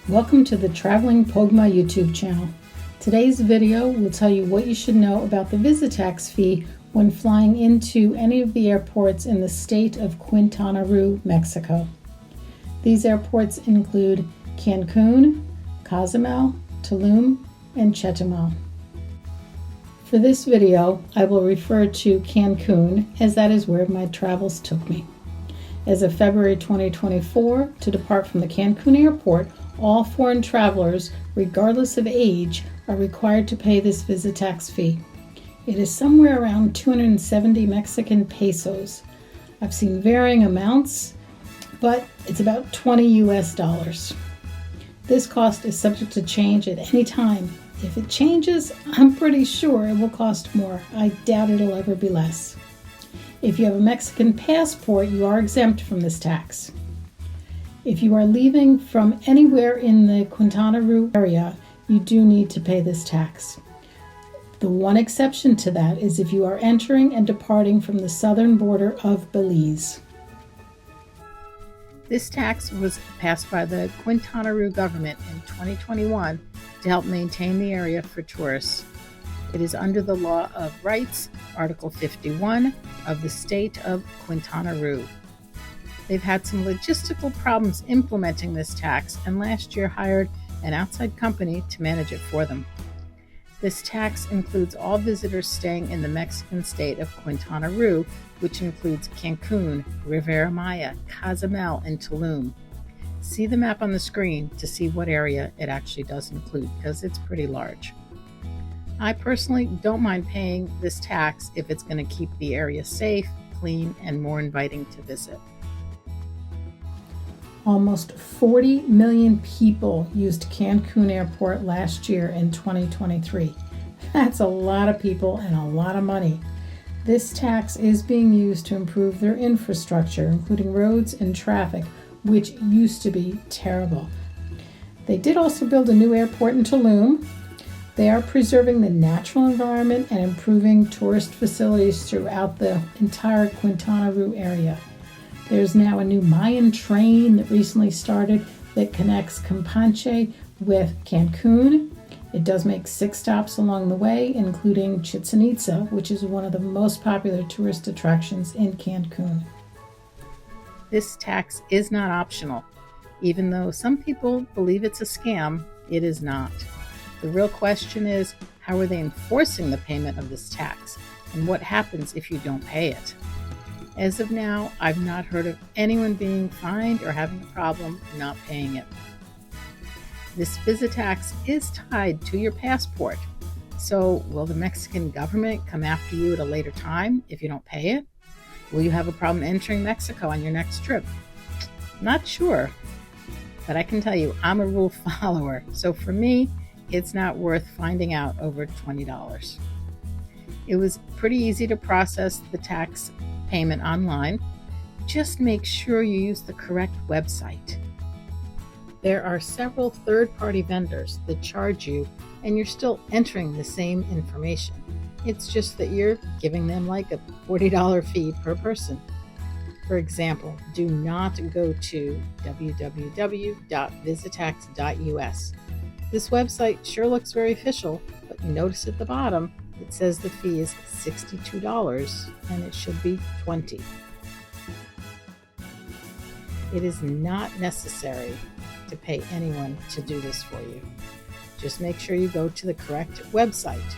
Welcome to the Traveling Pogma YouTube channel. Today's video will tell you what you should know about the Visitax fee when flying into any of the airports in the state of Quintanaroo, Mexico. These airports include Cancun, Cozumel, Tulum, and Chetumal. For this video, I will refer to Cancun as that is where my travels took me. As of February 2024, to depart from the Cancun airport, all foreign travelers, regardless of age, are required to pay this Visitax fee. It is somewhere around 270 Mexican pesos. I've seen varying amounts, but it's about $20 US. This cost is subject to change at any time. If it changes, I'm pretty sure it will cost more. I doubt it'll ever be less. If you have a Mexican passport, you are exempt from this tax. If you are leaving from anywhere in the Quintanaroo area, you do need to pay this tax. The one exception to that is if you are entering and departing from the southern border of Belize. This tax was passed by the Quintanaroo government in 2021 to help maintain the area for tourists. It is under the Law of Rights, Article 51 of the state of Quintanaroo. They've had some logistical problems implementing this tax and last year hired an outside company to manage it for them. This tax includes all visitors staying in the Mexican state of Quintanaroo, which includes Cancun, Riviera Maya, Cozumel, and Tulum. See the map on the screen to see what area it actually does include, because it's pretty large. I personally don't mind paying this tax if it's going to keep the area safe, clean, and more inviting to visit. Almost 40 million people used Cancun Airport last year in 2023. That's a lot of people and a lot of money. This tax is being used to improve their infrastructure, including roads and traffic, which used to be terrible. They did also build a new airport in Tulum. They are preserving the natural environment and improving tourist facilities throughout the entire Quintanaroo area. There's now a new Mayan train that recently started that connects Campeche with Cancun. It does make 6 stops along the way, including Chichen Itza, which is one of the most popular tourist attractions in Cancun. This tax is not optional. Even though some people believe it's a scam, it is not. The real question is, how are they enforcing the payment of this tax? And what happens if you don't pay it? As of now, I've not heard of anyone being fined or having a problem not paying it. This Visitax is tied to your passport. So will the Mexican government come after you at a later time if you don't pay it? Will you have a problem entering Mexico on your next trip? Not sure, but I can tell you I'm a rule follower. So for me, it's not worth finding out over $20. It was pretty easy to process the tax payment online. Just make sure you use the correct website. There are several third-party vendors that charge you and you're still entering the same information. It's just that you're giving them like a $40 fee per person. For example, do not go to www.visitax.us. This website sure looks very official, but notice at the bottom it says the fee is $62 and it should be $20. It is not necessary to pay anyone to do this for you. Just make sure you go to the correct website.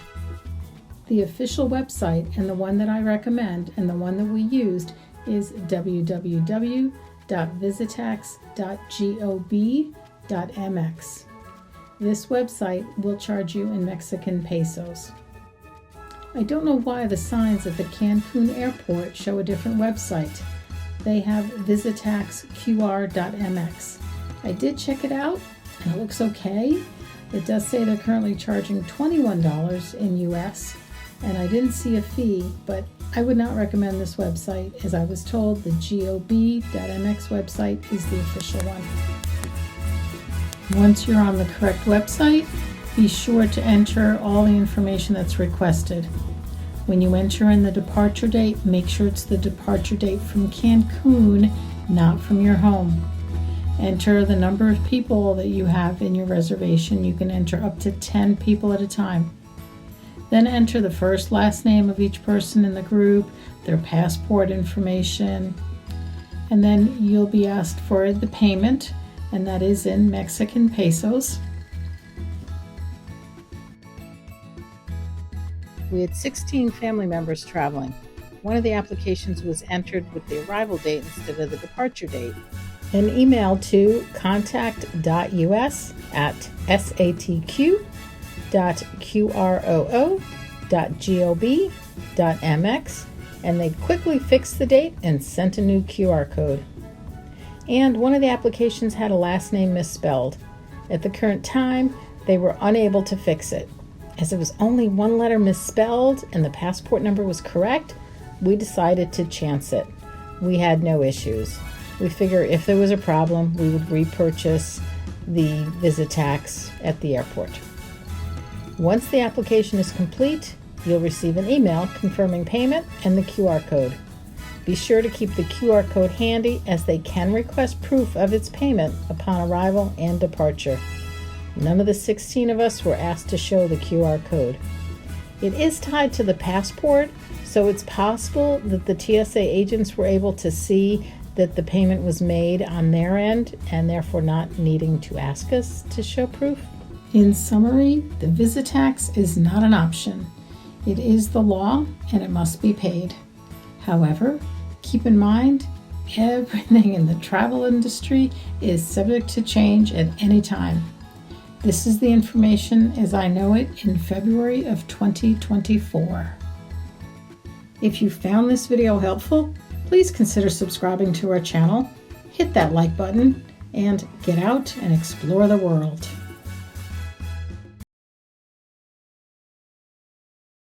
The official website, and the one that I recommend and the one that we used, is www.visitax.gov.mx. This website will charge you in Mexican pesos. I don't know why the signs at the Cancun airport show a different website. They have visitaxqr.mx. I did check it out and it looks okay. It does say they're currently charging $21 in US, and I didn't see a fee, but I would not recommend this website, as I was told the gov.mx website is the official one. Once you're on the correct website, be sure to enter all the information that's requested. When you enter in the departure date, make sure it's the departure date from Cancun, not from your home. Enter the number of people that you have in your reservation. You can enter up to 10 people at a time. Then enter the first, last name of each person in the group, their passport information, and then you'll be asked for the payment, and that is in Mexican pesos. We had 16 family members traveling. One of the applications was entered with the arrival date instead of the departure date. An email to contact.us@satq.qroo.gob.mx, and they quickly fixed the date and sent a new QR code. And one of the applications had a last name misspelled. At the current time, they were unable to fix it. As it was only one letter misspelled and the passport number was correct, we decided to chance it. We had no issues. We figure if there was a problem, we would repurchase the Visitax at the airport. Once the application is complete, you'll receive an email confirming payment and the QR code. Be sure to keep the QR code handy, as they can request proof of its payment upon arrival and departure. None of the 16 of us were asked to show the QR code. It is tied to the passport, so it's possible that the TSA agents were able to see that the payment was made on their end and therefore not needing to ask us to show proof. In summary, the Visitax is not an option. It is the law and it must be paid. However, keep in mind, everything in the travel industry is subject to change at any time. This is the information as I know it in February of 2024. If you found this video helpful, please consider subscribing to our channel, hit that like button, and get out and explore the world.